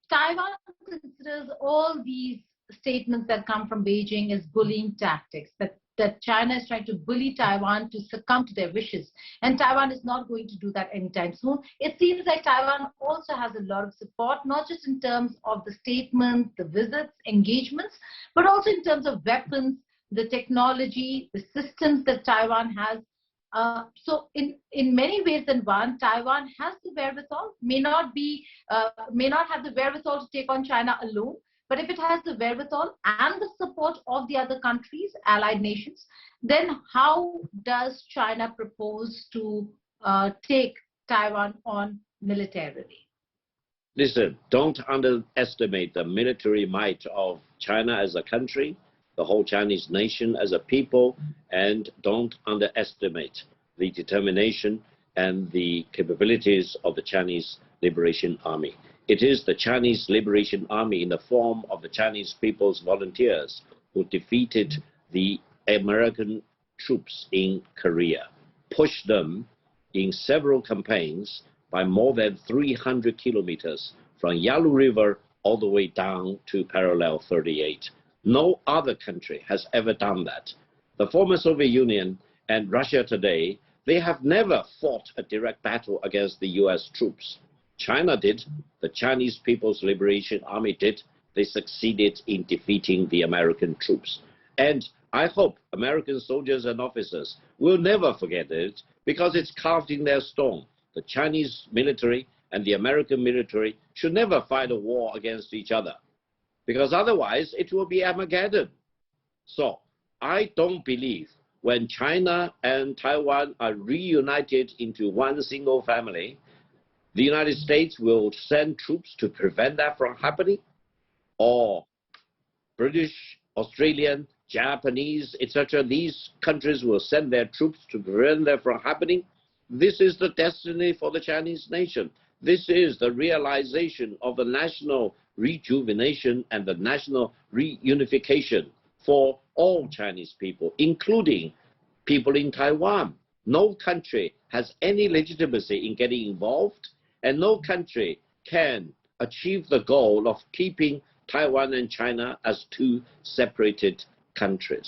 Taiwan considers all these statements that come from Beijing as bullying tactics, that China is trying to bully Taiwan to succumb to their wishes. And Taiwan is not going to do that anytime soon. It seems like Taiwan also has a lot of support, not just in terms of the statements, the visits, engagements, but also in terms of weapons, the technology, the systems that Taiwan has. So in many ways than one, Taiwan has the wherewithal, may not have the wherewithal to take on China alone, but if it has the wherewithal and the support of the other countries, allied nations, then how does China propose to take Taiwan on militarily? Listen, don't underestimate the military might of China as a country, the whole Chinese nation as a people, and don't underestimate the determination and the capabilities of the Chinese Liberation Army. It is the Chinese Liberation Army in the form of the Chinese People's Volunteers who defeated the American troops in Korea, pushed them in several campaigns by more than 300 kilometers from Yalu River all the way down to parallel 38. No other country has ever done that. The former Soviet Union and Russia today, they have never fought a direct battle against the US troops. China did, the Chinese People's Liberation Army did. They succeeded in defeating the American troops. And I hope American soldiers and officers will never forget it, because it's carved in their stone. The Chinese military and the American military should never fight a war against each other, because otherwise it will be Armageddon. So I don't believe when China and Taiwan are reunited into one single family, the United States will send troops to prevent that from happening, or British, Australian, Japanese, etc. These countries will send their troops to prevent that from happening. This is the destiny for the Chinese nation. This is the realization of the national rejuvenation and the national reunification for all Chinese people, including people in Taiwan. No country has any legitimacy in getting involved, and no country can achieve the goal of keeping Taiwan and China as two separated countries.